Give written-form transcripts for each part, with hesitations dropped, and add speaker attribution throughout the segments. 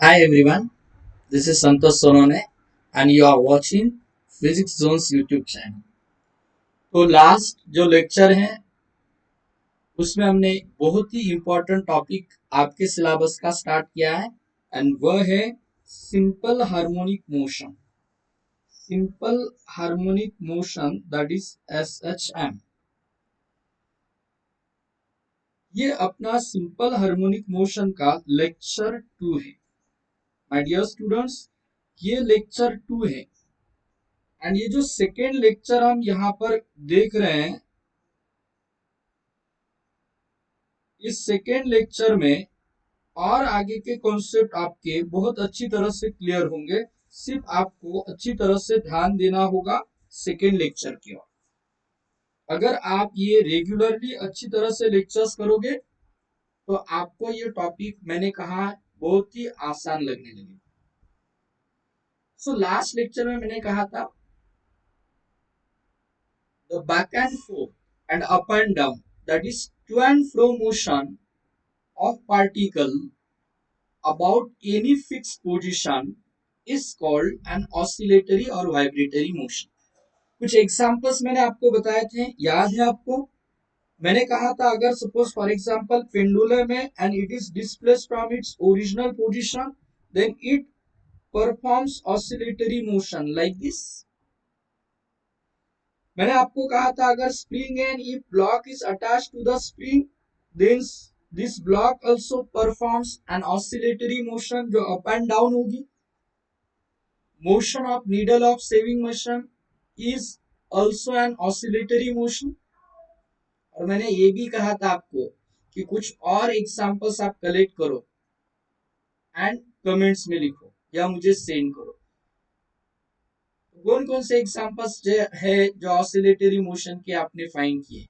Speaker 1: Hi everyone, this is Santosh Sonone and you are watching Physics Zones YouTube channel। तो last जो lecture है उसमें हमने बहुत ही इम्पोर्टेंट टॉपिक आपके सिलेबस का स्टार्ट किया है एंड वह है simple harmonic motion. Simple harmonic motion that is SHM। ये अपना सिंपल हार्मोनिक मोशन का लेक्चर 2 है। माय डियर स्टूडेंट्स, ये लेक्चर 2 है एंड ये जो सेकेंड लेक्चर हम यहाँ पर देख रहे हैं, इस सेकेंड लेक्चर में और आगे के कॉन्सेप्ट आपके बहुत अच्छी तरह से क्लियर होंगे। सिर्फ आपको अच्छी तरह से ध्यान देना होगा सेकेंड लेक्चर की ओर। अगर आप ये रेगुलरली अच्छी तरह से लेक्चर्स करोगे तो आपको ये टॉपिक मैंने कहा बहुत ही आसान लगने लगेगा। सो लास्ट लेक्चर में मैंने कहा था the back and forth and up and down that is to and fro motion of particle about any fixed position is called an oscillatory or vibratory motion। कुछ एग्जांपल्स मैंने आपको बताए थे, याद है आपको? मैंने कहा था अगर सपोज फॉर एग्जांपल पेंडुलम है and it is displaced from its original position, then it performs oscillatory motion like this. मैंने आपको कहा था अगर स्प्रिंग है and if block is attached to the spring, then this block also performs an oscillatory motion जो अप and डाउन होगी। Motion of needle of sewing machine is also an oscillatory motion। और मैंने ये भी कहा था आपको कि कुछ और एग्जांपल्स आप कलेक्ट करो एंड कमेंट्स में लिखो या मुझे सेंड करो। कौन कौन से एग्जांपल्स है जो ऑसिलेटरी मोशन के आपने फाइंड किए?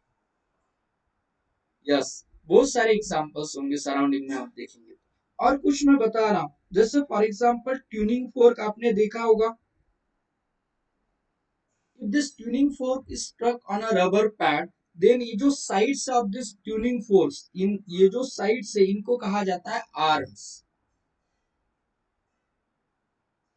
Speaker 1: यस, बहुत सारे एग्जांपल्स होंगे सराउंडिंग में, आप देखेंगे। और कुछ मैं बता रहा हूं, जैसे फॉर एग्जांपल ट्यूनिंग फोर्क आपने देखा होगा। If this tuning fork is struck on a rubber pad, then ये जो sides of this tuning forks, इन ये जो साइड्स है इनको कहा जाता है आर्म्स।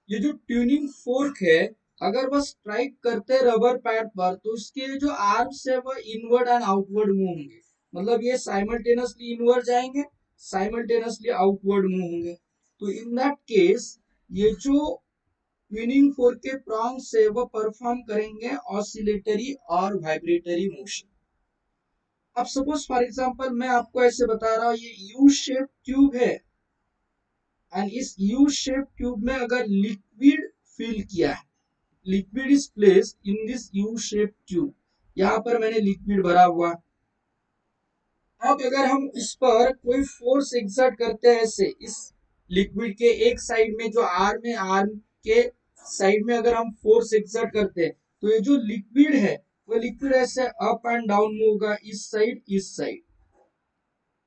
Speaker 1: ये जो ट्यूनिंग फोर्क है अगर वह स्ट्राइक करते रबर पैड पर तो उसके जो आर्म्स है वह इनवर्ड एंड आउटवर्ड मूव होंगे। मतलब ये साइमल्टेनियसली इनवर्ड जाएंगे, साइमल्टेनियसली आउटवर्ड मूव होंगे। तो इन दैट केस ये जो ट्यूनिंग फोर्क के प्रॉन्ग्स है वह परफॉर्म करेंगे ऑसिलेटरी और वाइब्रेटरी मोशन। अब सपोज फॉर एग्जांपल मैं आपको ऐसे बता रहा हूं, ये यू शेप ट्यूब है एंड इस यू शेप ट्यूब में अगर लिक्विड फिल किया है, liquid is placed in this U shape tube, यहाँ पर मैंने लिक्विड भरा हुआ। अब अगर हम इस पर कोई फोर्स एक्सर्ट करते हैं ऐसे इस लिक्विड के एक साइड में, जो आर्म है आर्म के साइड में अगर हम फोर्स एक्सर्ट करते हैं तो ये जो लिक्विड है वो लिक्विड ऐसे अप एंड डाउन मूव होगा, इस साइड।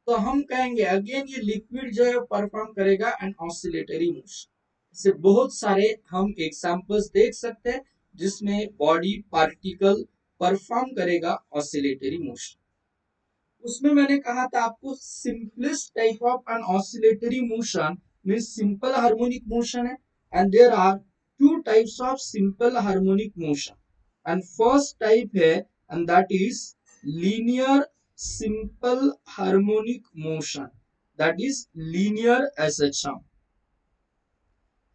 Speaker 1: तो हम कहेंगे अगेन ये लिक्विड जो है परफॉर्म करेगा एन ऑसिलेटरी मोशन। इससे बहुत सारे हम एग्जांपल्स देख सकते हैं जिसमें बॉडी पार्टिकल परफॉर्म करेगा ऑसिलेटरी मोशन। उसमें मैंने कहा था आपको simplest type of an oscillatory motion means simple harmonic motion है and there are two types of simple harmonic motion and first type है and that is linear simple harmonic motion, that is linear SHM.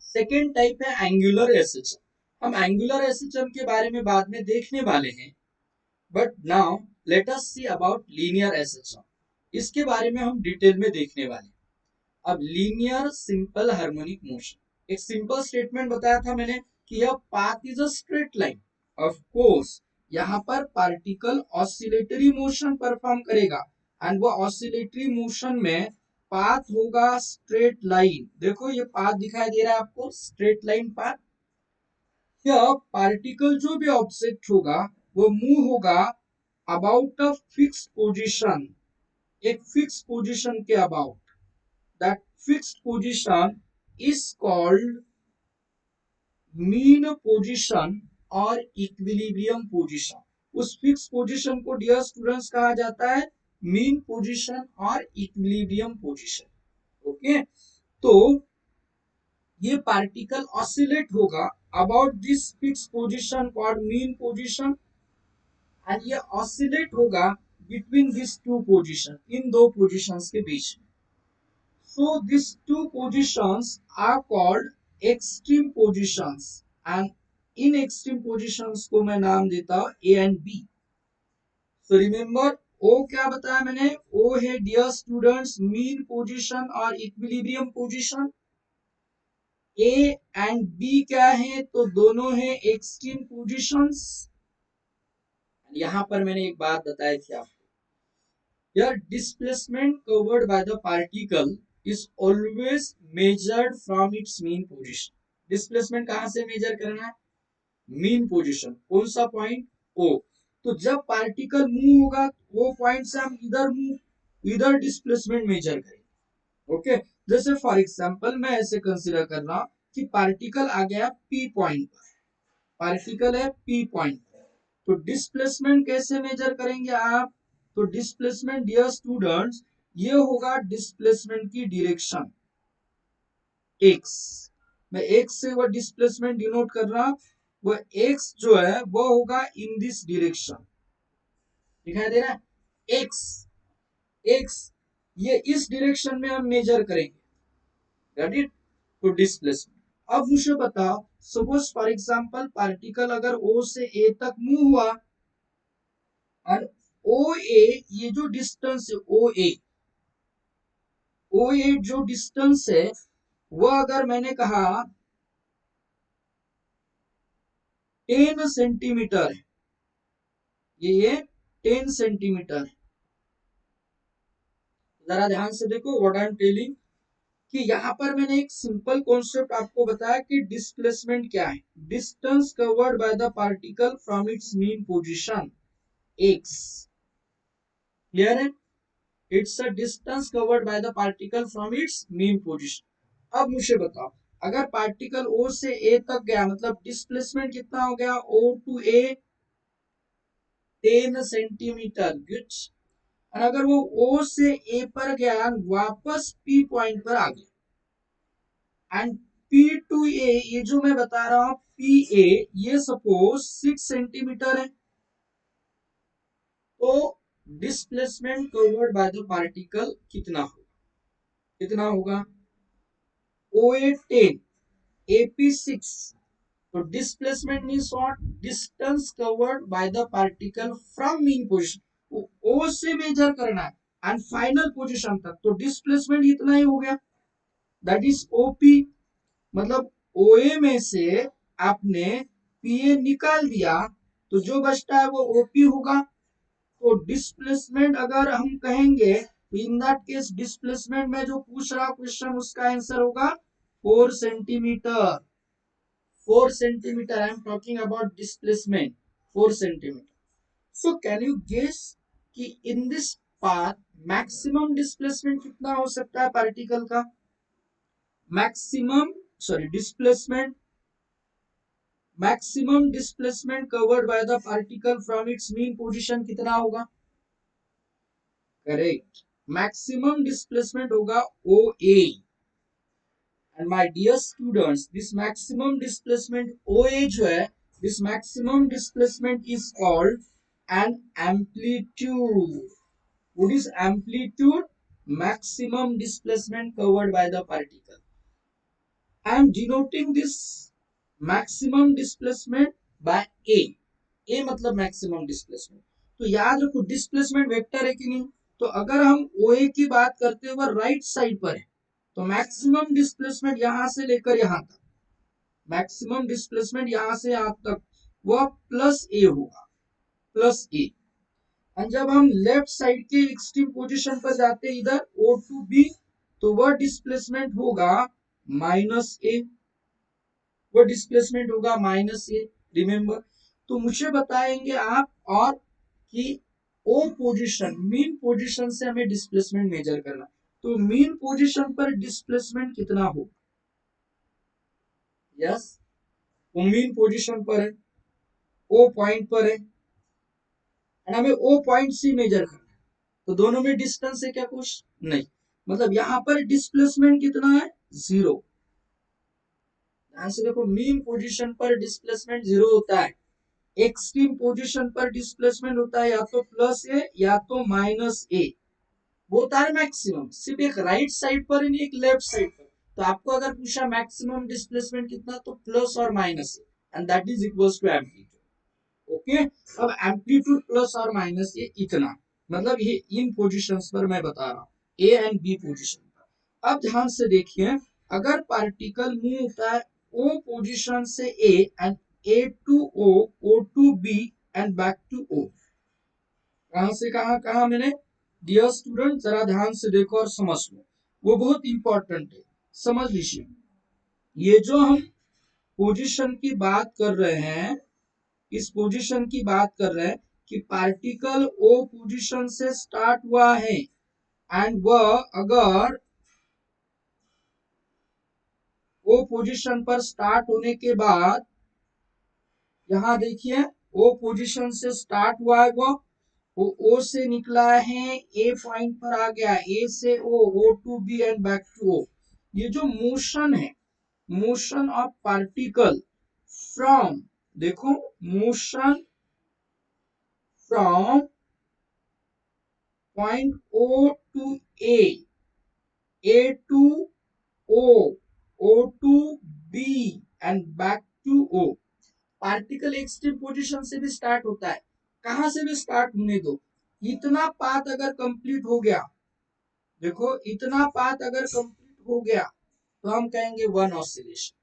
Speaker 1: Second type है angular SHM. हम angular SHM के बारे में बाद में देखने वाले हैं, but now let us see about linear SHM. इसके बारे में हम डिटेल में देखने वाले। अब लीनियर सिंपल हार्मोनिक मोशन, एक सिंपल स्टेटमेंट बताया था मैंने कि यह path is a straight line. Of course यहाँ पर पार्टिकल ऑसिलेटरी मोशन परफॉर्म करेगा एंड वो ऑसिलेटरी मोशन में पाथ होगा स्ट्रेट लाइन। देखो ये पाथ दिखाई दे रहा है आपको, स्ट्रेट लाइन पाथ। यह पार्टिकल जो भी ऑब्जेक्ट होगा वो मूव होगा अबाउट अ फिक्स पोजीशन, एक फिक्स पोजीशन के about. That fix position is called mean position और इक्विलिब्रियम पोजीशन। उस फिक्स पोजीशन को डियर स्टूडेंट्स कहा जाता है मीन पोजीशन और इक्विलिब्रियम पोजीशन। ओके, तो ये पार्टिकल ऑसिलेट होगा about this fix position called mean position, and ये ऑसिलेट होगा बिटवीन दिस टू पोजीशन, इन दो पोजीशंस के बीच में। So these two positions are called extreme positions, and in extreme positions को मैं नाम देता हूँ A and B. So remember O क्या बताया मैंने, O है डियर स्टूडेंट्स मीन पोजीशन और equilibrium position, A and B क्या है, तो दोनों है एक्सट्रीम पोजीशंस। यहाँ पर मैंने एक बात बताई थी आपको, Here, displacement covered by the particle is always measured from its mean position. Displacement कहाँ से मेजर करना है, मीन पोजीशन, कौन सा पॉइंट, O। तो जब पार्टिकल मूव होगा वो पॉइंट से हम इधर डिस्प्लेसमेंट मेजर करेंगे। ओके, जैसे फॉर एग्जांपल मैं ऐसे कंसीडर कर रहा हूं कि पार्टिकल आ गया P पॉइंट पर, पार्टिकल है P पॉइंट, तो डिस्प्लेसमेंट कैसे मेजर करेंगे आप, तो डिस्प्लेसमेंट डियर स्टूडेंट्स ये होगा डिस्प्लेसमेंट की डायरेक्शन x, मैं x से वो डिस्प्लेसमेंट डिनोट कर रहा, वो x जो है वो होगा इन दिस डायरेक्शन, दिखाई दे रहा है x, x ये इस डायरेक्शन में हम मेजर करेंगे, गॉट इट। तो डिस्प्लेसमेंट, अब मुझे बताओ सपोज फॉर एग्जांपल पार्टिकल अगर O से A तक मूव हुआ, और ओ ए ये जो डिस्टेंस है ओ ए जो डिस्टेंस है वो अगर मैंने कहा 10 सेंटीमीटर है, ये 10 सेंटीमीटर है, जरा ध्यान से देखो व्हाट आई एम टेलिंग, कि यहाँ पर मैंने एक सिंपल कॉन्सेप्ट आपको बताया कि डिस्प्लेसमेंट क्या है, distance covered by the particle from its mean position x, clear है, it's a distance covered by the particle from its mean position. अब मुझे बताओ अगर पार्टिकल O से A तक गया, मतलब डिस्प्लेसमेंट कितना हो गया, O to A 10 centimetre, good. और अगर वो O से A पर गया वापस P पॉइंट पर आ गया, एंड P टू A ये जो मैं बता रहा हूं PA ये सपोज 6 सेंटीमीटर है, तो displacement covered by the particle कितना होगा, कितना होगा, OA 10 AP 6, तो displacement means what, distance covered by the particle from mean position, O से मेजर करना है एंड फाइनल पोजीशन तक, तो डिस्प्लेसमेंट इतना ही हो गया, दैट इज ओपी। मतलब ओए में से आपने पीए निकाल दिया तो जो बचता है वो ओपी होगा। तो डिस्प्लेसमेंट अगर हम कहेंगे तो इन दैट केस डिस्प्लेसमेंट में जो पूछ रहा क्वेश्चन उसका आंसर होगा 4 centimetre, 4 centimeter. I am talking about displacement 4 centimeter. So can you guess कि in this path maximum displacement कितना हो सकता है पार्टिकल का, maximum displacement covered by the particle from its mean position कितना होगा, करेक्ट, maximum displacement होगा OA, and my dear students this maximum displacement OA जो है, this maximum displacement is called an amplitude. What is amplitude? Maximum displacement covered by the particle. I am denoting this maximum displacement by A. A मतलब maximum displacement, तो याद रखो displacement vector है कि नहीं, तो अगर हम OA की बात करते हैं वो राइट साइड पर है, तो मैक्सिमम डिस्प्लेसमेंट यहां से लेकर यहां तक, मैक्सिमम डिस्प्लेसमेंट यहां से यहां तक वह प्लस ए होगा, प्लस ए। और जब हम लेफ्ट साइड के एक्सट्रीम पोजीशन पर जाते हैं इधर O टू B, तो वह डिस्प्लेसमेंट होगा माइनस ए, वो डिस्प्लेसमेंट होगा माइनस ए, रिमेंबर। तो मुझे बताएंगे आप और कि ओ पोजीशन मीन पोजीशन से हमें डिस्प्लेसमेंट मेजर करना, तो मीन पोजीशन पर डिस्प्लेसमेंट कितना हो, यस, वो मीन पोजीशन पर है, ओ पॉइंट पर है, एंड हमें ओ पॉइंट से मेजर करना है, तो दोनों में डिस्टेंस है क्या, कुछ नहीं, मतलब यहां पर डिस्प्लेसमेंट कितना है, 0, ध्यान से देखो, मीन पोजीशन पर डिस्प्लेसमेंट 0 होता है, एक्सट्रीम पोजीशन पर डिस्प्लेसमेंट होता है या तो प्लस ए या तो माइनस ए, वो होता है मैक्सिमम, सिर्फ एक राइट साइड पर नहीं, एक लेफ्ट साइड पर। तो आपको अगर पूछा मैक्सिमम डिस्प्लेसमेंट कितना, तो प्लस और minus and that is equals to amplitude. Okay, अब एम्पलीट्यूड प्लस और माइनस ये इतना, मतलब ये इन पोजीशंस पर मैं बता रहा हूँ, ए एंड बी पोजीशन पर। अब ध्यान से देखिए, अगर पार्टिकल मूव होता है ओ पोजीशन से A and A to O to B and back to O, कहां से कहां कहा मैंने, डियर स्टूडेंट जरा ध्यान से देखो और समझ लो, वो बहुत इंपॉर्टेंट है, समझ लीजिए। ये जो हम पोजीशन की बात कर रहे हैं, इस पोजीशन की बात कर रहे हैं कि पार्टिकल ओ पोजीशन से स्टार्ट हुआ है एंड वह अगर ओ पोजीशन पर स्टार्ट होने के बाद, यहां देखिए ओ पोजीशन से स्टार्ट हुआ है, वो ओ से निकला है, ए पॉइंट पर आ गया, ए से O to B and back to O. ये जो मोशन है, मोशन ऑफ पार्टिकल फ्रॉम, देखो, motion from point O to A to O to B and back to O. Particle extreme position से भी start होता है, कहां से भी स्टार्ट होने दो, इतना पाथ अगर कंप्लीट हो गया, देखो इतना पाथ अगर कंप्लीट हो गया, तो हम कहेंगे one oscillation.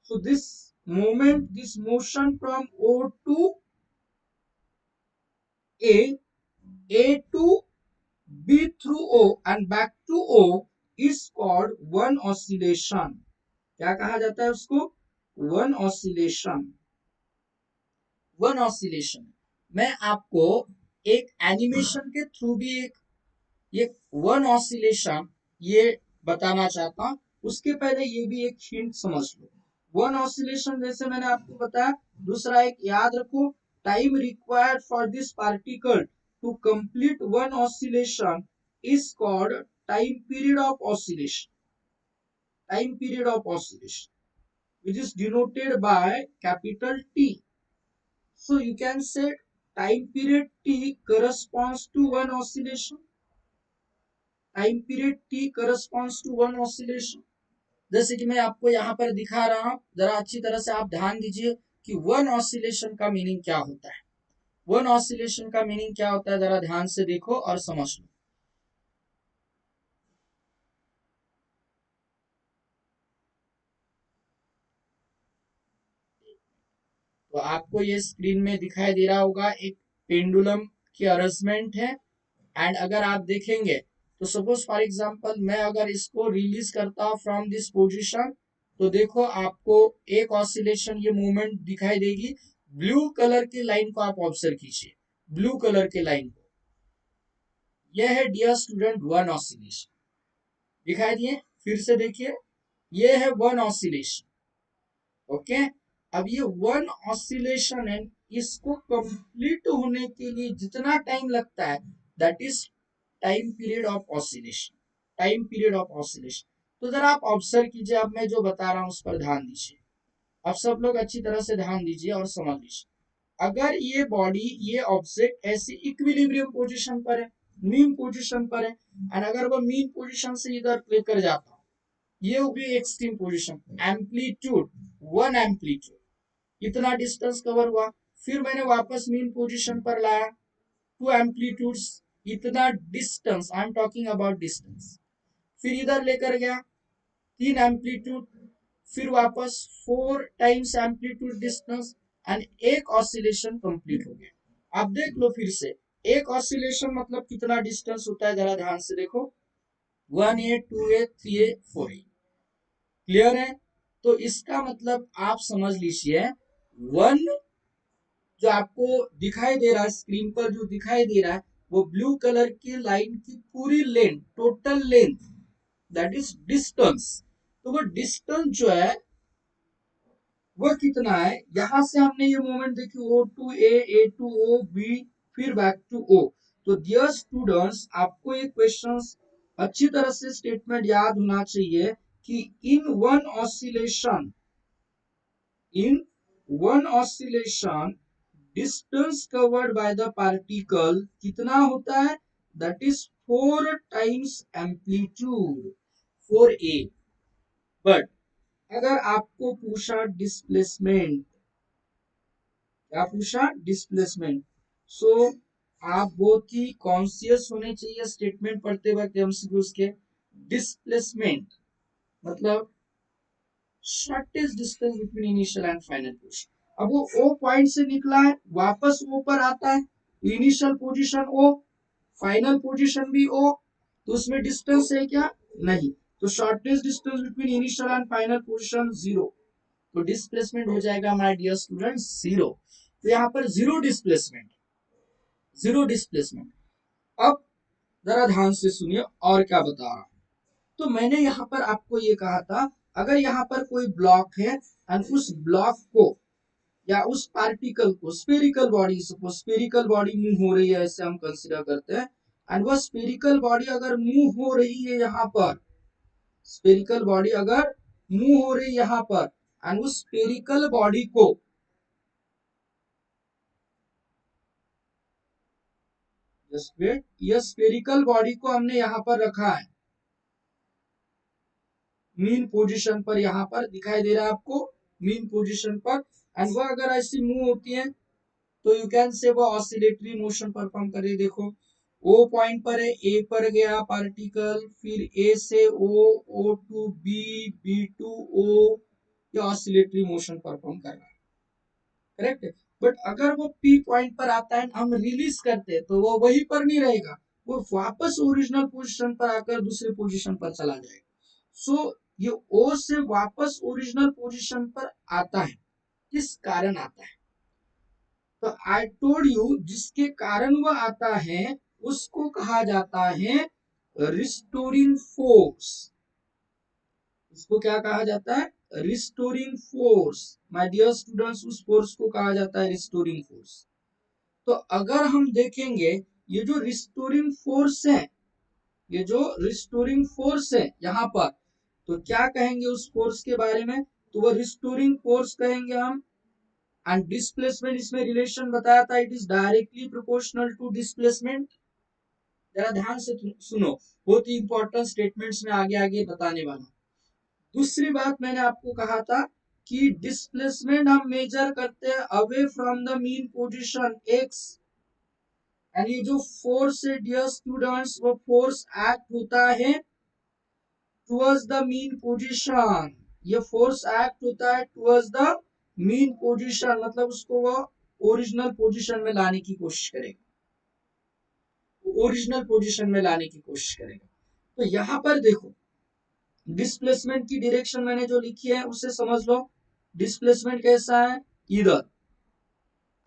Speaker 1: So this moment, this motion from O to A to B through O and back to O is called one oscillation. क्या कहा जाता है उसको, वन ऑसिलेशन। वन ऑसिलेशन, मैं आपको एक एनिमेशन के थ्रू भी एक ये वन ऑसिलेशन ये बताना चाहता हूं। उसके पहले ये भी एक हिंट समझ लो, वन ऑसिलेशन जैसे मैंने आपको बताया, दूसरा एक याद रखो, time required for this particle to complete one oscillation is called time period of oscillation, time period of oscillation which is denoted by capital T. So you can say time period T corresponds to one oscillation. Time period T corresponds to one oscillation. जैसे कि मैं आपको यहाँ पर दिखा रहा हूँ, जरा अच्छी तरह से आप ध्यान दीजिए कि वन ऑसिलेशन का मीनिंग क्या होता है। वन ऑसिलेशन का मीनिंग क्या होता है, जरा ध्यान से देखो और समझ लो। तो आपको ये स्क्रीन में दिखाई दे रहा होगा, एक पेंडुलम की अरेंजमेंट है। एंड अगर आप देखेंगे तो सपोज फॉर एग्जांपल मैं अगर इसको रिलीज करता हूं फ्रॉम दिस पोजीशन, तो देखो आपको एक ऑसिलेशन ये मूवमेंट दिखाई देगी। ब्लू कलर की लाइन को आप ऑब्जर्व कीजिए, ब्लू कलर के लाइन को, यह है डियर स्टूडेंट वन ऑसिलेशन, दिखाई दिए, फिर से देखिए, ये है वन ऑसिलेशन। ओके, अब ये वन ऑसिलेशन है, इसको कंप्लीट होने के लिए जितना टाइम लगता है that is time period of oscillation, time period of oscillation. तो जरा आप ऑब्जर्व कीजिए, अब मैं जो बता रहा हूं उस पर ध्यान दीजिए, अब सब लोग अच्छी तरह से ध्यान दीजिए और समझ लीजिए। अगर ये बॉडी, ये ऑब्जेक्ट ऐसे इक्विलिब्रियम पोजीशन पर है, मीन पोजीशन पर है, एंड अगर वो मीन पोजीशन से इधर लेकर जाता हूं, ये होगी extreme position, amplitude, one amplitude, इतना डिस्टेंस कवर हुआ, फिर मैंने वापस मीन पोजीशन पर लाया, टू एम्पलीट्यूड्स, इतना distance, I am talking about distance, फिर इधर लेकर गया, तीन एम्पलीट्यूड, फिर वापस four times amplitude distance, and एक ऑसिलेशन कंप्लीट हो गया। आप देख लो फिर से, एक ऑसिलेशन मतलब कितना डिस्टेंस होता है, जरा ध्यान से देखो, 1A 2A 3A 4A, clear है। तो इसका मतलब आप समझ लीजिए, वन जो आपको दिखाई दे रहा है स्क्रीन पर, जो दिखाई दे रहा है वो ब्लू कलर की लाइन की पूरी length, total length, that is distance. तो वो डिस्टेंस जो है वो कितना है, यहां से हमने ये मोमेंट देखी, ओ to A to O B, फिर बैक टू ओ। तो डियर स्टूडेंट्स, आपको ये क्वेश्चंस अच्छी तरह से स्टेटमेंट याद होना चाहिए कि in one oscillation, in one oscillation distance covered by the particle कितना होता है, that is 4 times amplitude 4a। But अगर आपको पूछा डिस्प्लेसमेंट, क्या पूछा, डिस्प्लेसमेंट, सो आप बहुत ही कॉन्शियस होने चाहिए स्टेटमेंट पढ़ते वक्त एमसीक्यूज के। डिस्प्लेसमेंट मतलब shortest distance between initial and final position. अब वो ओ पॉइंट से निकला है, वापस ओ पर आता है, इनिशियल पोजीशन ओ, फाइनल पोजीशन भी ओ, तो उसमें डिस्टेंस है क्या, नहीं, तो shortest distance between initial and final position 0, तो डिस्प्लेसमेंट हो जाएगा माय डियर स्टूडेंट 0। तो यहाँ पर जीरो डिस्प्लेसमेंट, जीरो डिस्प्लेसमेंट। अब जरा ध्यान से सुनिए और क्या बता रहा हूं। तो मैंने यहाँ पर आपको ये कहा था, अगर यहाँ पर कोई ब्लॉक है एंड उस ब्लॉक को या उस पार्टिकल को spherical body, suppose spherical body move हो रही है ऐसे हम कंसीडर करते हैं, एंड वह स्फेरिकल बॉडी अगर मूव हो रही है यहाँ पर, स्फेरिकल बॉडी अगर मूव हो रही है यहाँ पर, एंड उस स्फेरिकल बॉडी को, जस्ट वेट, यह स्फेरिकल बॉडी को हमने यहाँ पर रखा है मीन पोजीशन पर, यहाँ पर दिखाई दे रहा है आपको मीन पोजीशन पर, एंड वह अगर ऐसी मूव होती है तो यू कैन से वो ऑसिलेटरी मोशन परफॉर्म करे। देखो ओ पॉइंट पर है, ए पर गया पार्टिकल, फिर ए से O, O to B, B to O, ये ऑसिलेटरी मोशन परफॉर्म कर रहा है, करेक्ट है। बट अगर वो पी पॉइंट पर आता है हम रिलीज करते हैं तो वो वहीं पर नहीं रहेगा, वो वापस ओरिजिनल पोजीशन पर आकर दूसरे पोजीशन पर चला जाएगा। सो ये ओ से वापस ओरिजिनल पोजीशन पर आता है, किस कारण आता है, तो आई टोल्ड यू जिसके कारण वह आता है उसको कहा जाता है रिस्टोरिंग फोर्स। इसको क्या कहा जाता है, restoring force. My dear students, उस फोर्स को कहा जाता है रिस्टोरिंग फोर्स। तो अगर हम देखेंगे ये जो रिस्टोरिंग फोर्स है, ये जो रिस्टोरिंग फोर्स है यहाँ पर, तो क्या कहेंगे उस फोर्स के बारे में, तो वो रिस्टोरिंग फोर्स कहेंगे हम। एंड डिस्प्लेसमेंट, इसमें रिलेशन बताया था, it is directly proportional to displacement. जरा ध्यान से सुनो, बहुत ही इंपॉर्टेंट स्टेटमेंट्स में आगे आगे बताने वाला हूं। दूसरी बात मैंने आपको कहा था कि डिस्प्लेसमेंट हम मेजर करते हैं away from the mean position x, and ये जो फोर्स है डियर स्टूडेंट्स, वो फोर्स एक्ट होता है टुवर्ड्स द मीन पोजीशन, ये फोर्स एक्ट होता है टुवर्ड्स द मीन पोजीशन, मतलब उसको वो ओरिजिनल पोजीशन में लाने की कोशिश करेगा, ओरिजिनल पोजीशन में लाने की कोशिश करेगा। तो यहां पर देखो डिस्प्लेसमेंट की डायरेक्शन मैंने जो लिखी है उससे समझ लो, डिस्प्लेसमेंट कैसा है इधर,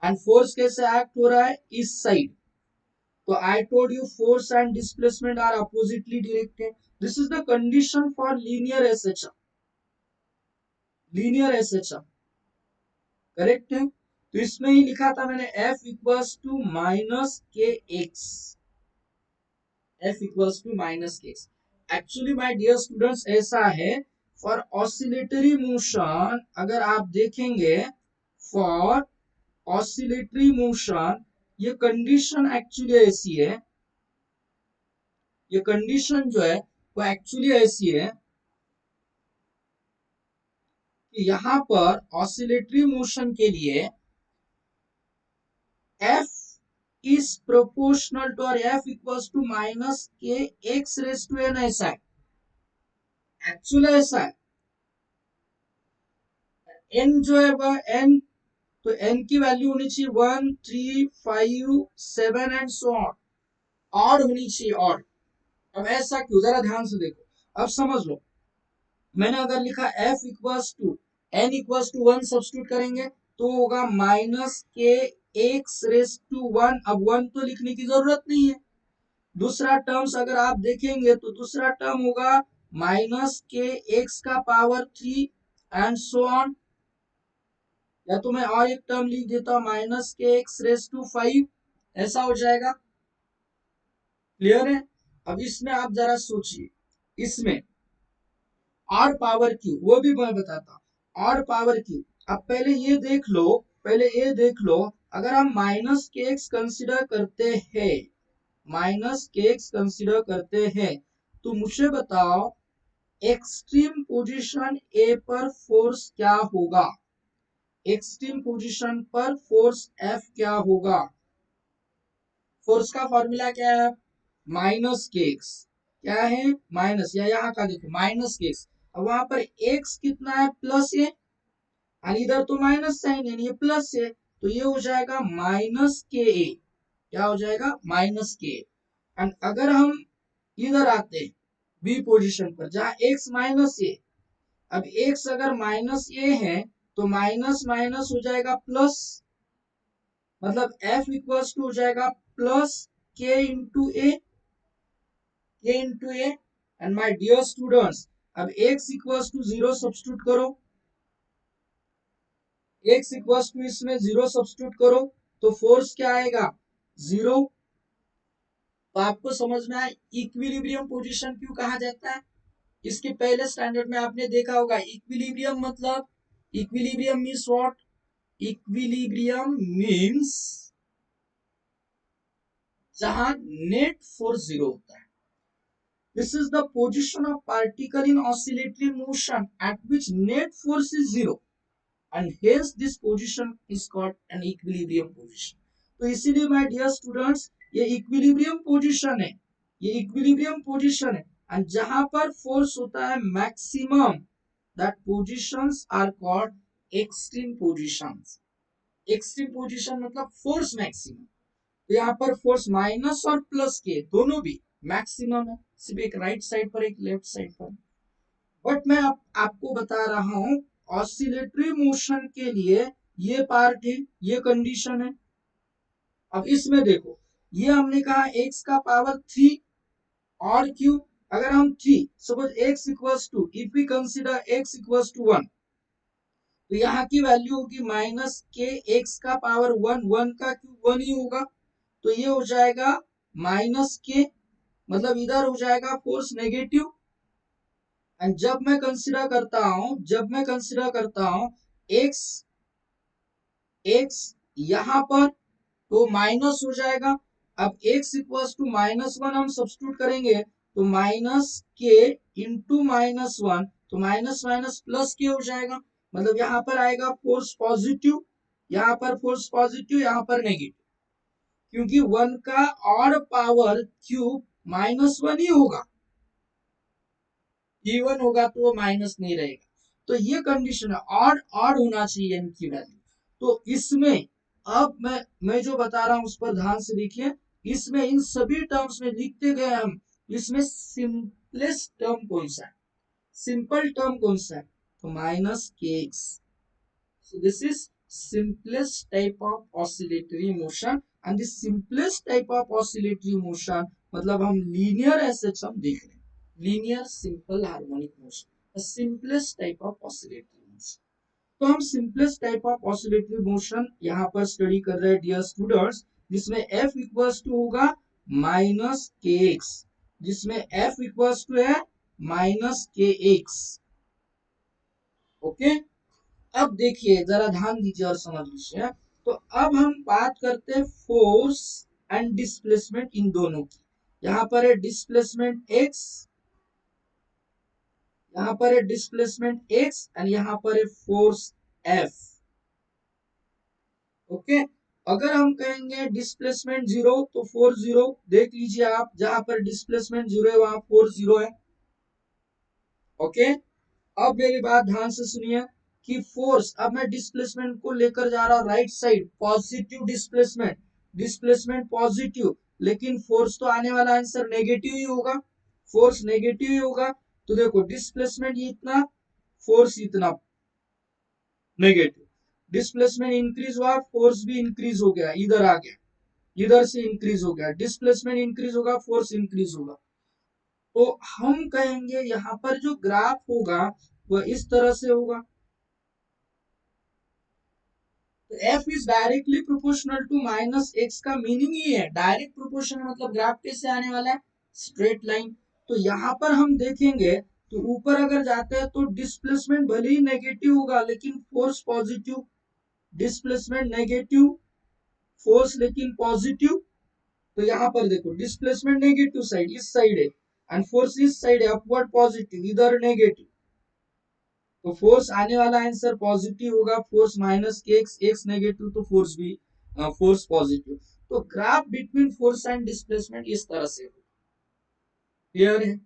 Speaker 1: एंड फोर्स कैसे एक्ट हो रहा है इस साइड। तो I told you force and displacement are oppositely directed, this is the condition for linear SHM, linear SHM, correct है। तो इसमें ही लिखा था मैंने F equals to minus k x, F equals to minus k x. Actually my dear students ऐसा है, for oscillatory motion अगर आप देखेंगे, फॉर ऑसिलेटरी मोशन ये कंडीशन एक्चुअली ऐसी है, ये कंडीशन जो है वो एक्चुअली ऐसी है कि यहां पर ऑसिलेटरी मोशन के लिए F is proportional to, और F equals to minus k x raise to N, ऐसा है, एक्चुअल ऐसा है। n जो है वह n, तो n की वैल्यू होनी चाहिए 1 3 5 7 एंड सो ऑन, ऑड होनी चाहिए, ऑड। अब ऐसा क्यों, जरा ध्यान से देखो, अब समझ लो, मैंने अगर लिखा F equals to n equals to 1 substitute करेंगे तो होगा minus k x raise to 1, अब 1 तो लिखने की जरूरत नहीं है। दूसरा टर्म्स अगर आप देखेंगे तो दूसरा टर्म होगा माइनस के एक्स का पावर 3 एंड सो ऑन, या तो मैं और एक टर्म लिख देता हूं minus k x raise to 5, ऐसा हो जाएगा, क्लियर है। अब इसमें आप जरा सोचिए, इसमें और पावर क्यू, वो भी मैं बताता हूं, और पावर क्यू अब पहले ये देख लो, अगर हम माइनस के एक्स कंसिडर करते हैं, माइनस के एक्स कंसिडर करते हैं, तो मुझे बताओ एक्सट्रीम पोजीशन ए पर फोर्स क्या होगा, एक्सट्रीम पोजीशन पर फोर्स एफ क्या होगा। फोर्स का फॉर्मूला क्या है, माइनस के एक्स, क्या है माइनस, या यहाँ का देखो माइनस के एक्स, अब वहां पर एक्स कितना है प्लस ए, और इधर तो माइनस साइन है, ये प्लस है, तो ये हो जाएगा माइनस के ए, क्या हो जाएगा माइनस के। एंड अगर हम इधर आते हैं बी पोजीशन पर जहां एक्स माइनस ए, अब एक्स अगर माइनस ए है तो माइनस माइनस हो जाएगा प्लस, मतलब एफ इक्वल्स टू हो जाएगा प्लस के into a, k into a. And my dear students, अब x equals to zero substitute करो, एक्स इक्वल्स टू इसमें जीरो सब्स्टिट्यूट करो, तो फोर्स क्या आएगा जीरो। तो आपको समझ में आया इक्विलिब्रियम पोजीशन क्यों कहा जाता है। इसके पहले स्टैंडर्ड में आपने देखा होगा इक्विलिब्रियम मतलब, equilibrium means what, equilibrium means जहां नेट फोर्स जीरो होता है। This is the position of particle in oscillatory motion at which net force is zero, and hence this position is called an equilibrium position. तो इसीलिए my dear students ये equilibrium position है, ये equilibrium position है, और जहां पर force होता है maximum, that positions are called extreme positions. Extreme position मतलब फोर्स मैक्सिमम, तो यहाँ पर फोर्स माइनस और प्लस के दोनों भी मैक्सिमम है, सिर्फ एक राइट साइड पर एक लेफ्ट साइड पर। बट मैं आपको बता रहा हूं ऑसिलेटरी मोशन के लिए ये पार्ट है, ये कंडीशन है। अब इसमें देखो ये हमने कहा एक्स का पावर 3 और क्यू, अगर हम 3 suppose x equals to, if we consider x equals to 1, तो यहाँ की वैल्यू होगी माइनस के एक्स का पावर 1, 1 का क्यूब 1 ही होगा, तो ये हो जाएगा माइनस के, मतलब इधर हो जाएगा फोर्स नेगेटिव। एंड जब मैं कंसिडर करता हूं एक्स, एक्स यहां पर, तो माइनस हो जाएगा। अब एक्स इक्वल्स टू -1 हम सब्स्टिट्यूट करेंगे, तो माइनस के इंटू -1, तो माइनस माइनस प्लस के हो जाएगा, मतलब यहाँ पर आएगा फोर्स पॉजिटिव, यहाँ पर फोर्स पॉजिटिव, यहाँ पर नेगेटिव, क्योंकि 1 का ऑड पावर क्यूब -1 ही होगा, इवन होगा तो वो माइनस नहीं रहेगा। तो ये कंडीशन है, ऑड ऑड होना चाहिए इनकी वैल्यू। तो इसमें अब मैं जो बता रहा हूं उस पर ध्यान से देखिए, इसमें इन सभी टर्म्स में लिखते गए हम, इसमें सिंपलेस्ट टर्म कौन सा है, सिंपल टर्म कौन सा है, तो minus k x. So this is simplest type of oscillatory motion, and the simplest type of oscillatory motion मतलब हम लीनियर ऐसे हम देख रहे हैं, linear simple harmonic motion, the simplest type of oscillatory motion। तो हम simplest type of oscillatory motion यहाँ पर स्टडी कर रहे हैं डियर स्टूडेंट्स, जिसमें F इक्वल्स टू होगा माइनस के एक्स, जिसमें F इक्वल्स टू है माइनस के एक्स। ओके, अब देखिए जरा ध्यान दीजिए और समझ लीजिए। तो अब हम बात करते हैं फोर्स एंड डिस्प्लेसमेंट इन दोनों की। यहाँ पर है डिस्प्लेसमेंट एक्स, यहाँ पर है डिस्प्लेसमेंट एक्स, एंड यहाँ पर है फोर्स एफ। ओके, अगर हम कहेंगे डिस्प्लेसमेंट जीरो तो फोर्स जीरो, देख लीजिए आप जहां पर डिस्प्लेसमेंट जीरो है वहां फोर्स जीरो है। ओके, अब मेरी बात ध्यान से सुनिए कि फोर्स, अब मैं डिस्प्लेसमेंट को लेकर जा रहा हूं right side, positive displacement, displacement positive, लेकिन फोर्स तो आने वाला आंसर नेगेटिव ही होगा, फोर्स नेगेटिव ही होगा। तो देखो डिस्प्लेसमेंट इतना, फोर्स इतना नेगेटिव, डिस्प्लेसमेंट इंक्रीज हुआ, फोर्स भी इंक्रीज हो गया, इधर आ गया, इधर से इंक्रीज हो गया, डिस्प्लेसमेंट इंक्रीज होगा, फोर्स इंक्रीज होगा। तो हम कहेंगे यहाँ पर जो ग्राफ होगा वह इस तरह से होगा। तो F is directly proportional to minus x का मीनिंग ही है डायरेक्ट प्रोपोर्शनल, मतलब ग्राफ कैसे आने वाला है, स्ट्रेट लाइन। तो यहाँ पर हम देखेंगे तो ऊपर अगर जाते हैं तो डिस्प्लेसमेंट भले ही नेगेटिव होगा लेकिन force positive, displacement negative, force लेकिन पॉजिटिव। तो यहाँ पर देखो डिस्प्लेसमेंट नेगेटिव साइड इस साइड है एंड फोर्स इस साइड है अपवर्ड पॉजिटिव, इधर नेगेटिव। तो फोर्स आने वाला आंसर पॉजिटिव होगा, force minus x, x negative तो फोर्स भी फोर्स पॉजिटिव। तो graph between force and displacement इस तरह से हो। क्लियर है।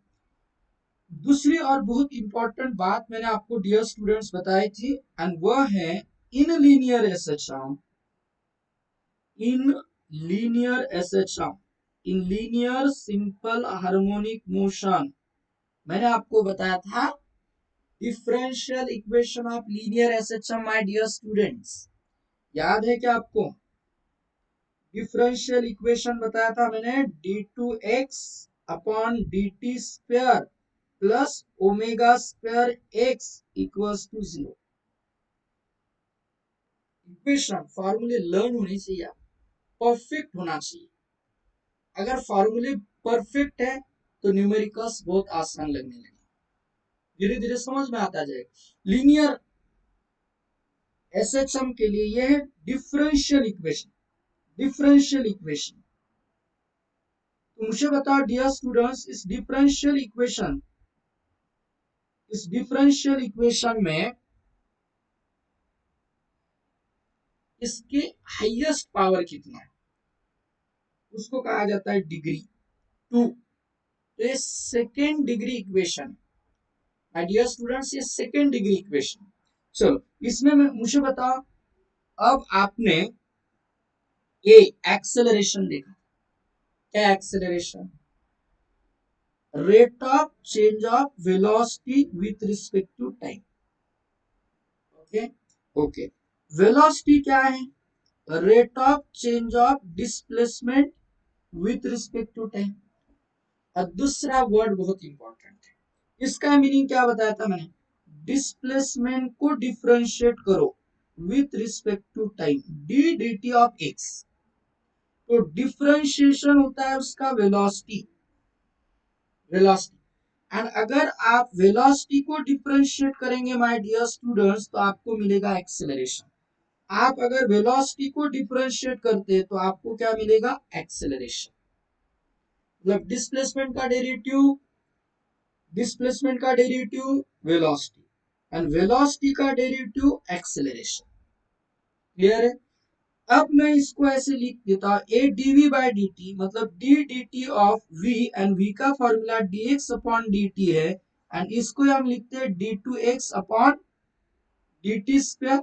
Speaker 1: दूसरी और बहुत इंपॉर्टेंट बात मैंने आपको डियर स्टूडेंट्स बताई थी एंड वह है in linear SHM, in linear SHM, in linear simple harmonic motion. मैंने आपको बताया था differential equation of linear SHM my dear students, याद है क्या आपको? डिफरेंशियल इक्वेशन बताया था मैंने, d two x upon d t square plus omega square x equals to 0। Equation फॉर्मूले लर्न होने चाहिए, परफेक्ट होना चाहिए। अगर फॉर्मूले परफेक्ट है तो न्यूमेरिकल्स बहुत आसान लगने लगे, धीरे धीरे समझ में आता जाएगा। लीनियर एसएचएम के लिए यह है डिफरेंशियल इक्वेशन, डिफरेंशियल इक्वेशन। तो मुझे बताओ डियर स्टूडेंट्स, इस डिफरेंशियल इक्वेशन में इसके हाईएस्ट पावर कितना है, उसको कहा जाता है डिग्री 2। तो ये second degree equation, my dear students, ये सेकेंड डिग्री इक्वेशन। चलो इसमें मुझे बताओ, अब आपने ये एक्सेलरेशन देखा, क्या acceleration? Rate of change of velocity with respect to time. Okay okay, velocity क्या है? Rate of change of displacement with respect to time. और दूसरा वर्ड बहुत इंपॉर्टेंट है, इसका मीनिंग क्या बताया था मैंने? डिस्प्लेसमेंट को डिफरेंशिएट करो with respect to time, d d t of x. तो डिफरेंशिएशन होता है उसका वेलोसिटी, वेलोसिटी। एंड अगर आप वेलोसिटी को डिफरेंशिएट करेंगे माय डियर स्टूडेंट्स तो आपको मिलेगा एक्सेलरेशन। आप अगर वेलोसिटी को डिफरेंशिएट करते हैं तो आपको क्या मिलेगा? एक्सेलरेशन। मतलब डिस्प्लेसमेंट का डेरिवेटिव वेलोसिटी एंड वेलोसिटी का डेरिवेटिव एक्सेलरेशन। क्लियर है। अब मैं इसको ऐसे लिख देता हूं, a d v by d t मतलब d d t of v, and v का formula d x upon d t है, एंड इसको हम लिखते हैं d two x upon d t square,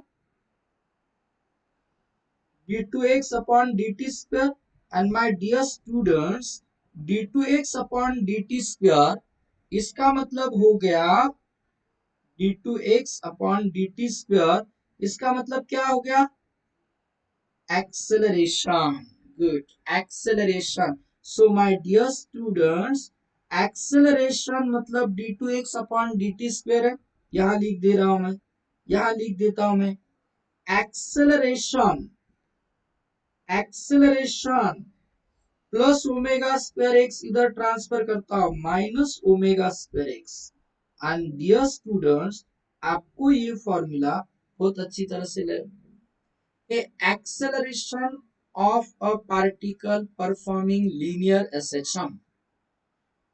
Speaker 1: d two x upon d t square. And my dear students, d two x upon d t square, इसका मतलब हो गया d two x upon d t square, इसका मतलब क्या हो गया? acceleration. Good, acceleration. So my dear students, acceleration मतलब d2x अपॉन dt स्क्वायर है, यहां लिख दे रहा हूं मैं, यहां लिख देता हूं मैं acceleration, acceleration plus omega square x, इधर ट्रांसफर करता हूं minus omega square x. And dear students, आपको ये फॉर्मूला बहुत अच्छी तरह से a acceleration of a particle performing linear SHM,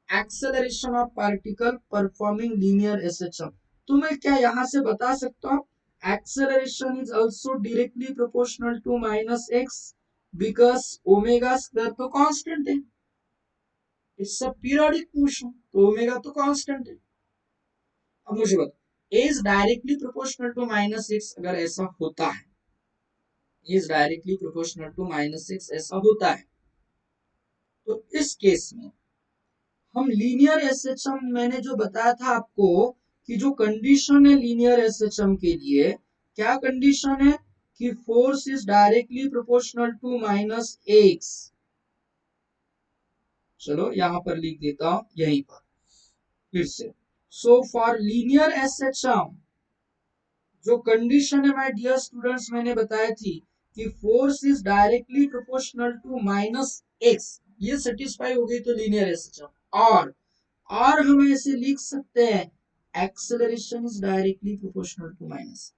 Speaker 1: acceleration of particle performing linear SHM। तो मैं क्या यहाँ से बता सकता हूँ acceleration is also directly proportional to minus x because omega square तो कांस्टेंट है, it's a periodic motion, तो ओमेगा तो कांस्टेंट है। अब मुझे बता, a is directly proportional to minus x, अगर ऐसा होता है is directly proportional to minus 6, ऐसा होता है, तो इस केस में हम लीनियर एसएचएम, मैंने जो बताया था आपको कि जो कंडीशन है लीनियर एसएचएम के लिए, क्या कंडीशन है? कि force is directly proportional to minus x. चलो यहां पर लिख देता हूं, यहीं पर फिर से। सो फॉर लीनियर एसएचएम जो कंडीशन है माय डियर स्टूडेंट्स मैंने बताई थी कि force is directly proportional to minus x, ये सेटिस्फाई हो गई तो लीनियर एसएचएम। और हम ऐसे लिख सकते हैं acceleration is directly proportional to minus.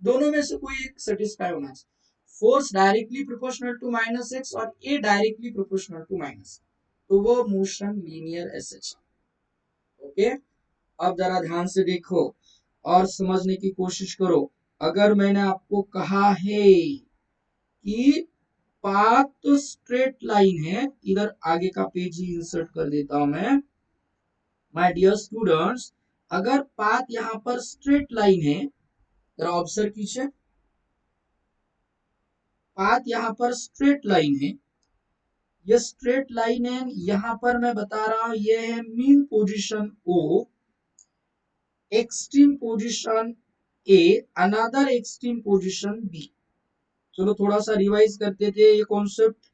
Speaker 1: दोनों में से कोई एक सेटिस्फाई होना चाहिए। Force directly proportional to minus x और a directly proportional to minus, तो वो मोशन लीनियर एस। ओके, अब जरा ध्यान से देखो और समझने की कोशिश करो। अगर मैंने आपको कहा है कि पाथ तो स्ट्रेट लाइन है, इधर आगे का पेज ही इंसर्ट कर देता हूं मैं। माय डियर स्टूडेंट्स, अगर पाथ यहां पर स्ट्रेट लाइन है, जरा ऑब्जर्व कीजिए, पाथ यहां पर स्ट्रेट लाइन है, ये स्ट्रेट लाइन है। यहां पर मैं बता रहा हूं ये है mean position O, extreme position A, another extreme position B. चलो थोड़ा सा रिवाइज करते थे ये concept.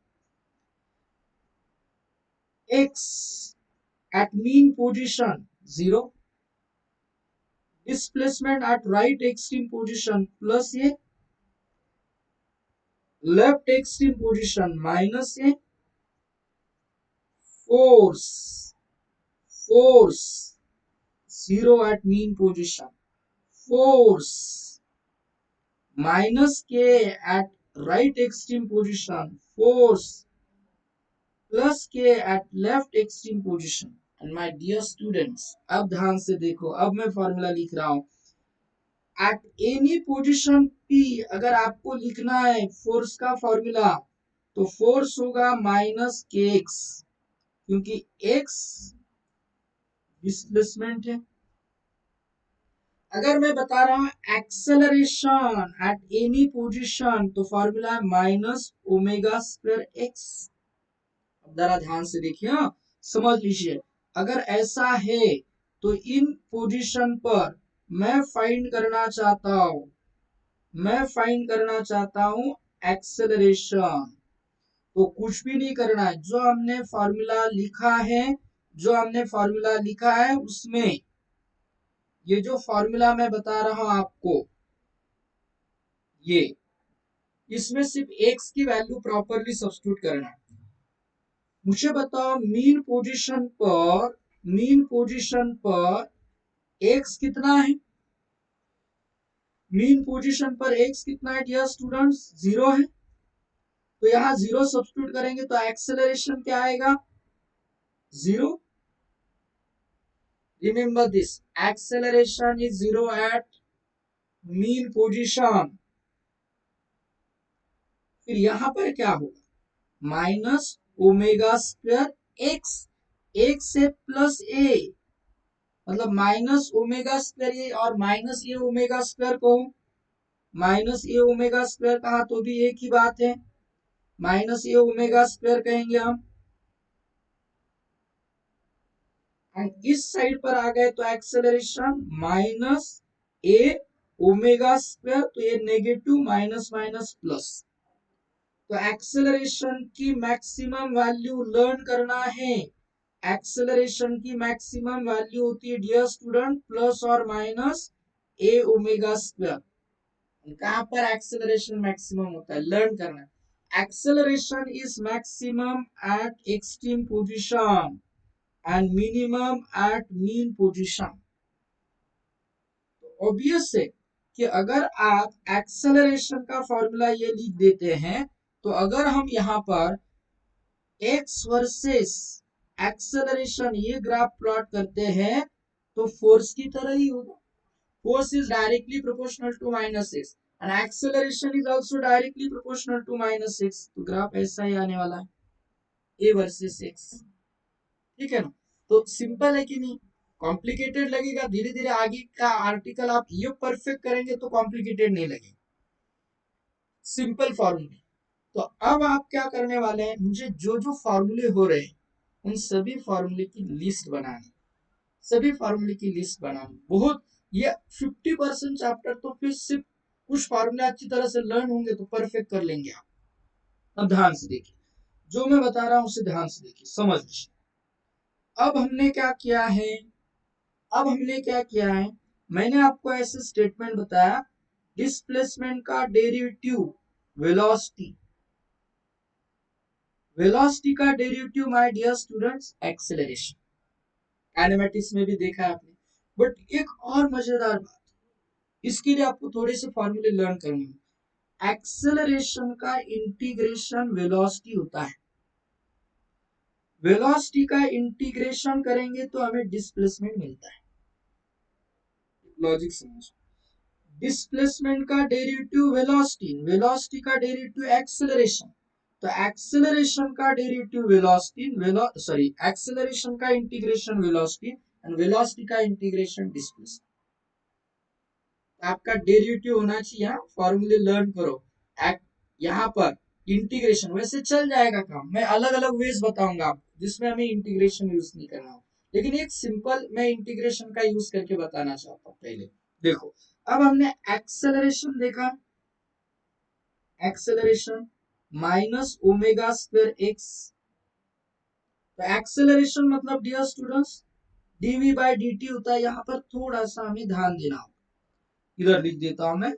Speaker 1: X at mean position 0, displacement at right extreme position plus A, left extreme position minus A, force force 0 at mean position, force minus k at right extreme position, force plus k at left extreme position। and my dear students, अब ध्यान से देखो, अब मैं formula लिख रहा हूं। at any position p अगर आपको लिखना है फोर्स का फॉर्मूला, तो फोर्स होगा माइनस के एक्स, क्योंकि x डिस्प्लेसमेंट है। अगर मैं बता रहा हूं एक्सेलरेशन एट एनी पोजीशन, तो फॉर्मूला है माइनस ओमेगा स्क्वायर एक्स। अब जरा ध्यान से देखिए, समझ लीजिए। अगर ऐसा है तो इन पोजीशन पर मैं फाइंड करना चाहता हूं, मैं फाइंड करना चाहता हूं एक्सेलरेशन, तो कुछ भी नहीं करना है। जो हमने फॉर्मूला लिखा है, जो हमने फॉर्मूला लिखा है उसमें ये जो फॉर्मूला मैं बता रहा हूं आपको, ये इसमें सिर्फ एक्स की वैल्यू प्रॉपरली सब्स्टिट्यूट करना है। मुझे बताओ मीन पोजीशन पर, मीन पोजीशन पर एक्स कितना है? मीन पोजीशन पर एक्स कितना है डियर स्टूडेंट्स? 0 है। तो यहां 0 सब्स्टिट्यूट करेंगे तो एक्सेलरेशन क्या आएगा? 0। Remember this, acceleration is 0 at mean position. फिर यहां पर क्या होगा? माइनस ओमेगा स्क्वायर एक्स, एक से प्लस ए, मतलब माइनस ओमेगा स्क्वायर ए और माइनस ए ओमेगा स्क्वायर को माइनस ए ओमेगा स्क्वायर कहा तो भी एक ही बात है, माइनस ए ओमेगा स्क्वायर कहेंगे हम। एंड इस साइड पर आ गए तो acceleration minus A omega square, तो ये नेगेटिव माइनस माइनस प्लस। तो एक्सेलरेशन की मैक्सिमम वैल्यू लर्न करना है। एक्सेलरेशन की मैक्सिमम वैल्यू होती है डियर स्टूडेंट प्लस और माइनस ए ओमेगा स्क्वायर। कहां पर एक्सेलरेशन मैक्सिमम होता है, लर्न करना है। Acceleration is maximum at extreme position and minimum at mean position. तो ऑब्वियस है कि अगर आप एक्सेलरेशन का फॉर्मूला ये लिख देते हैं, तो अगर हम यहाँ पर एक्स वर्सेस एक्सेलरेशन ये ग्राफ प्लॉट करते हैं, तो फोर्स की तरह ही होगा। Force is directly proportional to minus x and acceleration is also directly proportional to minus x, तो ग्राफ ऐसा ही आने वाला है, ए वर्सेस एक्स। ठीक है ना? तो सिंपल है कि नहीं? कॉम्प्लिकेटेड लगेगा, धीरे धीरे आगे का आर्टिकल आप ये परफेक्ट करेंगे तो कॉम्प्लिकेटेड नहीं लगेगा, सिंपल फॉर्मूले। तो अब आप क्या करने वाले हैं, मुझे जो जो फॉर्मूले हो रहे हैं उन सभी फॉर्मूले की लिस्ट बनानी, सभी फॉर्मूले की लिस्ट बनानी। बहुत ये 50% चैप्टर तो फिर सिर्फ कुछ फॉर्मूले अच्छी तरह से लर्न होंगे तो परफेक्ट कर लेंगे आप। अब ध्यान से देखिए, जो मैं बता रहा हूं उसे ध्यान से देखिए, समझ लीजिए। अब हमने क्या किया है, अब हमने क्या किया है, मैंने आपको ऐसे स्टेटमेंट बताया, डिस्प्लेसमेंट का डेरिवेटिव वेलोसिटी, वेलोसिटी का derivative my dear students acceleration. Kinematics में भी देखा है आपने, बट एक और मजेदार बात, इसके लिए आपको थोड़े से फॉर्मूले लर्न करने हैं। एक्सेलरेशन का इंटीग्रेशन वेलोसिटी होता है, वेलोसिटी का इंटीग्रेशन करेंगे तो हमें डिस्प्लेसमेंट मिलता है। लॉजिक समझ, डिस्प्लेसमेंट का डेरिवेटिव वेलोसिटी, वेलोसिटी का डेरिवेटिव एक्सेलरेशन, तो एक्सेलरेशन का डेरिवेटिव वेलोसिटी, सॉरी एक्सेलरेशन का इंटीग्रेशन वेलोसिटी एंड वेलोसिटी का इंटीग्रेशन डिस्प्लेसमेंट। आपका डेरिवेटिव होना चाहिए, फॉर्मूले लर्न करो। यहाँ पर इंटीग्रेशन वैसे चल जाएगा काम, मैं अलग अलग वेज बताऊंगा आपको जिसमें हमें इंटीग्रेशन यूज नहीं करना हो, लेकिन एक सिंपल मैं इंटीग्रेशन का यूज करके बताना चाहता हूँ। पहले देखो, अब हमने एक्सेलरेशन देखा, acceleration minus omega square x, तो एक्सेलरेशन मतलब dear students d v by d t होता है। यहाँ पर थोड़ा सा हमें ध्यान देना होगा, इधर लिख देता हूं मैं,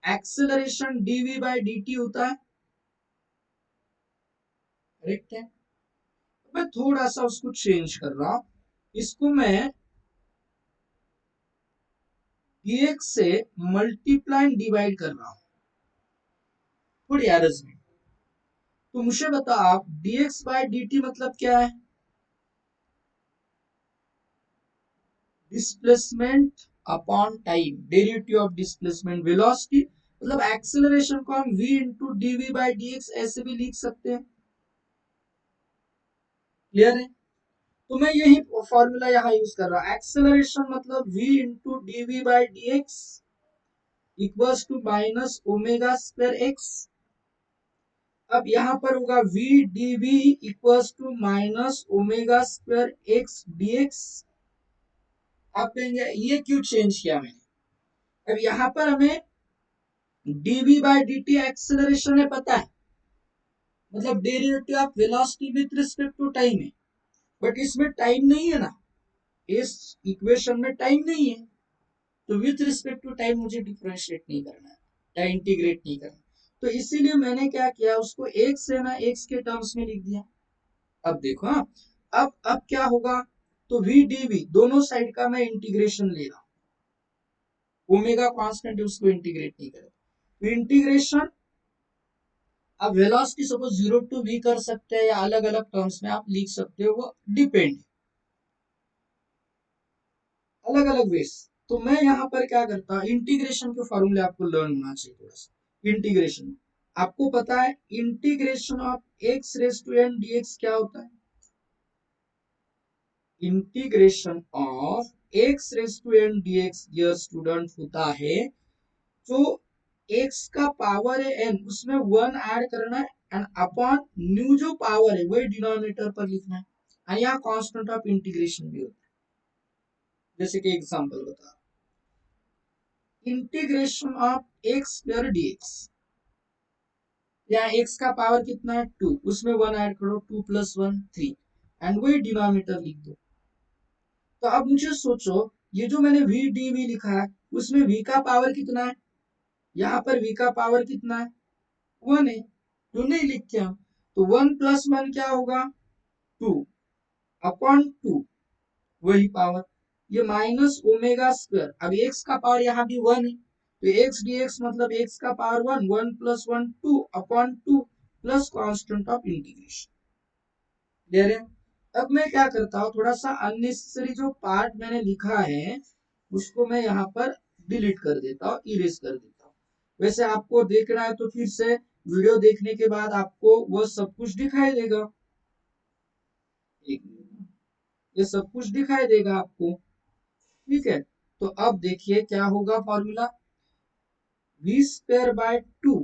Speaker 1: acceleration d v by d t होता है, करेक्ट है। मैं थोड़ा सा उसको चेंज कर रहा हूं, इसको मैं dx से मल्टीप्लाई डिवाइड कर रहा हूं, थोड़ी एरर्स में। तो मुझे बता आप dx बाई dt मतलब क्या है? Displacement upon time, derivative of displacement. Velocity मतलब एक्सेलरेशन को हम v into DV by d x ऐसे भी लिख सकते हैं। क्लियर है? तो मैं यही फॉर्मूला यहाँ यूज कर रहा हूँ, एक्सेलरेशन मतलब v into DV by d x equals to minus omega square x. अब यहाँ पर होगा v dv equals to minus omega square x dx। आप कहेंगे ये क्यों चेंज किया मैंने? अब यहाँ पर हमें dv बाई dt एक्सेलरेशन है पता है, मतलब derivative of velocity with respect to time है, बट इसमें टाइम नहीं है ना, इस इक्वेशन में टाइम नहीं है, तो विथ रिस्पेक्ट टू टाइम मुझे डिफरेंशिएट नहीं करना है या इंटीग्रेट नहीं करना, तो इसीलिए मैंने क्या किया, उसको एक्स है ना एक्स के टर्म्स में लिख दिया। अब देखो, हाँ, अब क्या होगा, तो वी डी वी दोनों साइड का मैं इंटीग्रेशन ले रहा हूं, ओमेगा कांस्टेंट है उसको इंटीग्रेट नहीं करें, तो इंटीग्रेशन, अब वेलोसिटी सपोज 0 टू v कर सकते हैं या अलग अलग टर्म्स में आप लिख सकते हो, वो डिपेंड, अलग अलग वेज। तो मैं यहाँ पर क्या करता हूँ, इंटीग्रेशन के फॉर्मूले आपको लर्न होना चाहिए थोड़ा सा। इंटीग्रेशन आपको पता है, integration of x raise to n dx क्या होता है? Integration of x raise to n dx dear student होता है, जो एक्स का पावर है एन उसमें वन ऐड करना है एंड अपॉन न्यू जो पावर है वही डिनोमिनेटर पर लिखना है, और यहाँ कांस्टेंट ऑफ इंटीग्रेशन भी होता है। जैसे कि एग्जांपल बता, integration of x square dx, यहाँ एक्स का पावर कितना है 2, उसमें वन ऐड करो, 2 प्लस 1 3, एंड वही डिनोमिनेटर लिख दो। तो अब मुझे सोचो, ये जो मैंने वी डी वी लिखा है उसमें v का पावर कितना है, यहाँ पर v का पावर कितना है 1 है, तो नहीं लिखते हम, तो 1 प्लस 1 क्या होगा 2 अपॉन 2, वही पावर, ये माइनस ओमेगा स्क्वायर, अब एक्स का पावर यहाँ भी 1 है, तो एक्स डी एक्स मतलब एक्स का power 1, 1 plus 1 2 upon 2 plus constant of integration. Clear है? अब मैं क्या करता हूँ, थोड़ा सा अननेसेसरी जो पार्ट मैंने लिखा है उसको मैं यहाँ पर डिलीट कर देता हूँ, इरेज कर देता हूँ। वैसे आपको देखना है तो फिर से वीडियो देखने के बाद आपको वो सब कुछ दिखाई देगा, एक मिनट, ये सब कुछ दिखाई देगा आपको, ठीक है। तो अब देखिए क्या होगा formula, v square by 2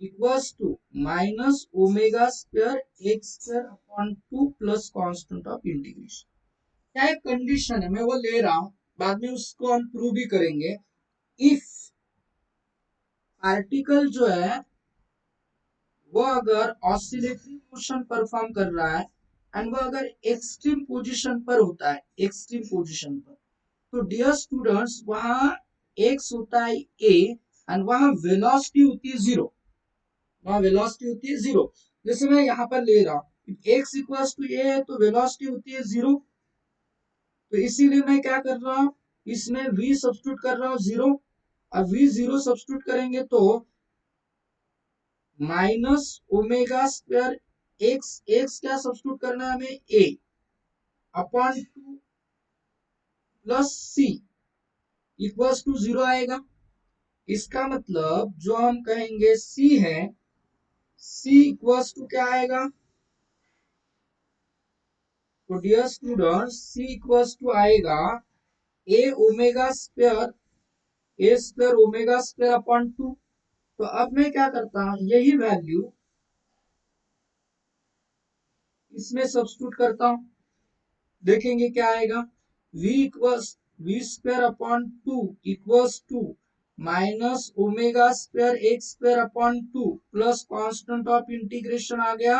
Speaker 1: equals to minus omega square x square upon 2 plus constant of integration. क्या एक कंडीशन है, मैं वो ले रहा हूं, बाद में उसको हम प्रूव भी करेंगे। इफ पार्टिकल जो है वो अगर ऑसिलेटरी मोशन परफॉर्म कर रहा है एंड वो अगर एक्सट्रीम पोजीशन पर होता है, एक्सट्रीम पोजीशन पर, तो डियर स्टूडेंट्स वहां एक्स होता है ए एंड वहां वेलोसिटी होती है 0, वहां वेलोसिटी होती है 0। जैसे मैं यहाँ पर ले रहा हूँ एक्स इक्वल्स टू ए है तो वेलोसिटी होती है 0, तो इसीलिए मैं क्या कर रहा हूं, इसमें v सब्स्टिट्यूट कर रहा हूं 0। अब v 0 सब्स्टिट्यूट करेंगे तो minus omega square x, x क्या सब्स्टिट्यूट करना है हमें, a upon 2 plus c equals to 0 आएगा। इसका मतलब जो हम कहेंगे c है, c इक्वल्स टू क्या आएगा, तो dear student c equals to आएगा a omega square, a square omega square upon 2। तो अब मैं क्या करता हूं, यही वैल्यू इसमें सब्स्टिट्यूट करता हूं, देखेंगे क्या आएगा, v equals v square upon 2 equals to minus omega square x square upon 2 plus constant of integration आ गया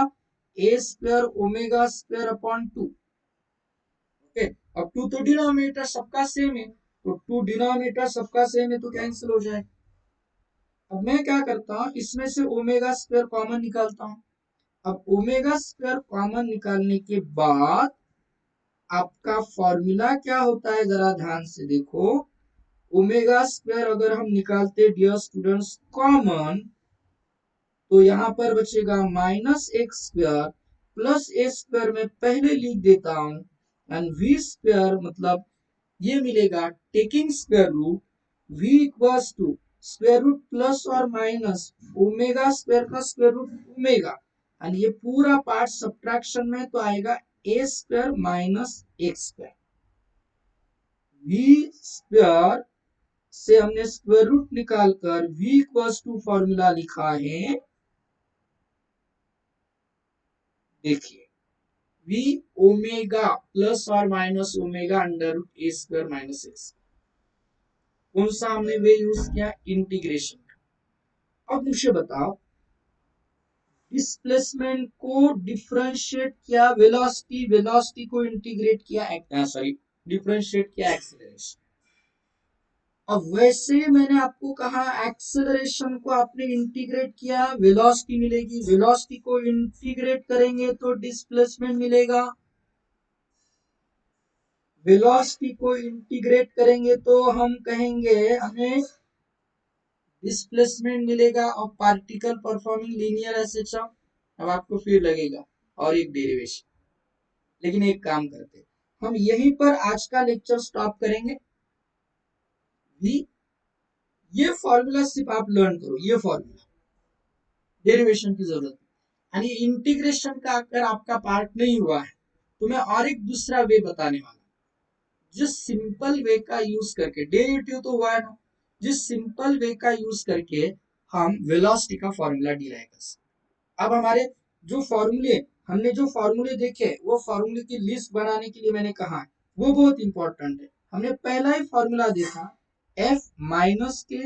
Speaker 1: a square omega square upon 2। Okay, अब 2 तो डिनोमिनेटर सबका सेम है, तो 2 डिनोमिनेटर सबका सेम है तो कैंसिल हो जाए। अब मैं क्या करता हूं, इसमें से ओमेगा स्क्वायर कॉमन निकालता हूं। अब ओमेगा स्क्वायर कॉमन निकालने के बाद आपका फॉर्मूला क्या होता है, जरा ध्यान से देखो। ओमेगा स्क्वायर अगर हम निकालते डियर स्टूडेंट्स कॉमन, तो यहाँ पर बचेगा माइनस एक्स स्क्वायर प्लस ए स्क्वायर में पहले लिख देता हूं, एंड वी स्क्वायर मतलब ये मिलेगा taking square root v equals to square root plus और माइनस ओमेगा स्क्वायर का स्क्वायर रूट ओमेगा, एंड ये पूरा पार्ट सब्ट्रैक्शन में तो आएगा a square minus x square. v square से हमने स्क्वायर रूट निकालकर v इक्वल्स टू फॉर्मूला लिखा है, देखिए v ओमेगा प्लस और minus omega under root a square minus x. कौन सा हमने वे यूज किया, इंटीग्रेशन। अब मुझे बताओ, डिस्प्लेसमेंट को डिफरेंशिएट किया वेलोसिटी, वेलोसिटी को इंटीग्रेट किया सॉरी डिफरेंशिएट किया एक्सेलरेशन। अब वैसे मैंने आपको कहा एक्सेलरेशन को आपने इंटीग्रेट किया वेलोसिटी मिलेगी, वेलोसिटी को इंटीग्रेट करेंगे तो डिस्प्लेसमेंट मिलेगा, वेलोसिटी को इंटीग्रेट करेंगे तो हम कहेंगे हमें डिस्प्लेसमेंट मिलेगा और पार्टिकल परफॉर्मिंग लीनियर एसेशन। अब आपको फिर लगेगा और एक डेरिवेशन, लेकिन एक काम करते हम यहीं पर आज का लेक्चर स्टॉप करेंगे। भी ये फॉर्मूला सिर्फ आप लर्न करो, ये फॉर्मूला, डेरिवेशन की जरूरत है। यानी इंटीग्रेशन का अगर आपका पार्ट नहीं हुआ है तो मैं और एक दूसरा वे बताने वाला, जिस सिंपल वे का यूज करके, डेरिवेटिव तो हुआ है ना, जिस सिंपल वे का यूज करके हम वेलोसिटी का फॉर्मूला डिराइव कर सकते। अब हमारे जो फॉर्मूले, हमने जो फॉर्मूले देखे वो फॉर्मूले की लिस्ट बनाने के लिए मैंने कहा वो बहुत इंपॉर्टेंट है। हमने पहला ही फॉर्मूला देखा एफ माइनस के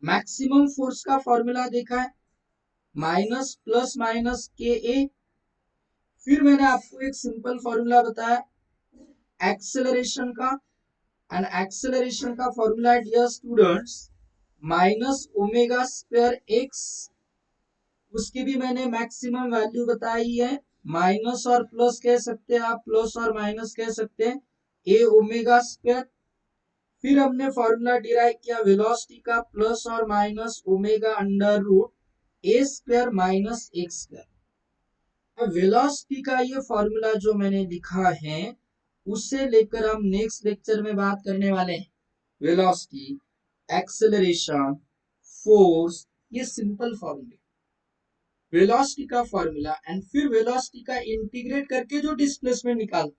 Speaker 1: मैक्सिमम फोर्स का फॉर्मूला देखा है, माइनस प्लस माइनस के ए। फिर मैंने आपको एक सिंपल फॉर्मूला बताया एक्सेलरेशन का, एंड एक्सेलरेशन का फॉर्मूला है dear students minus omega square x, उसकी भी मैंने मैक्सिमम वैल्यू बताई है, माइनस और प्लस कह सकते हैं आप, प्लस और माइनस कह सकते हैं, ए ओमेगा स्क्वायर। फिर हमने फॉर्मूला डिराइव किया वेलोसिटी का, प्लस और minus omega under root a square minus x square. अब वेलोसिटी का ये फॉर्मूला जो मैंने लिखा है उससे लेकर हम नेक्स्ट लेक्चर में बात करने वाले हैं वेलोसिटी, एक्सेलरेशन, फोर्स, ये सिंपल फॉर्मूले, वेलोसिटी का फॉर्मूला, एंड फिर वेलोसिटी का इंटीग्रेट करके जो डिस्प्लेसमेंट निकाल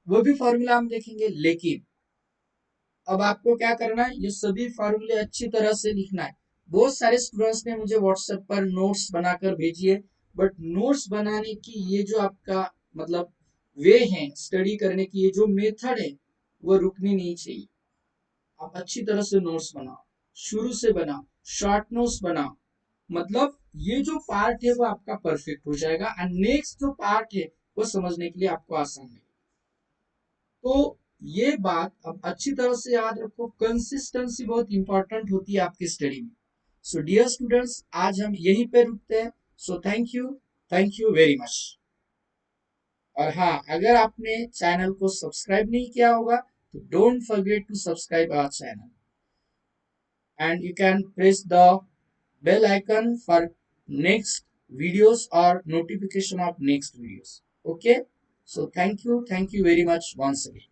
Speaker 1: वो भी फॉर्मूला हम देखेंगे। लेकिन अब आपको क्या करना है, ये सभी फॉर्मूले अच्छी तरह से लिखना है। बहुत सारे स्टूडेंट्स ने मुझे व्हाट्सएप पर नोट्स बनाकर भेजी है, बट नोट्स बनाने की ये जो आपका मतलब वे है स्टडी करने की, ये जो मेथड है वो रुकनी नहीं चाहिए। आप अच्छी तरह से नोट्स बनाओ, शुरू से बनाओ, शॉर्ट नोट्स बनाओ, मतलब ये जो पार्ट है वो आपका परफेक्ट हो जाएगा, एंड नेक्स्ट जो पार्ट है वो समझने के लिए आपको आसान है। तो ये बात अब अच्छी तरह से याद रखो, कंसिस्टेंसी बहुत इंपॉर्टेंट होती है आपकी स्टडी में। सो डियर स्टूडेंट्स, आज हम यहीं पे रुकते हैं। So thank you very much. और हाँ, अगर आपने चैनल को सब्सक्राइब नहीं किया होगा तो don't forget to subscribe our channel and you can press the bell icon for next videos or notification of next videos. Okay, so thank you very much once again.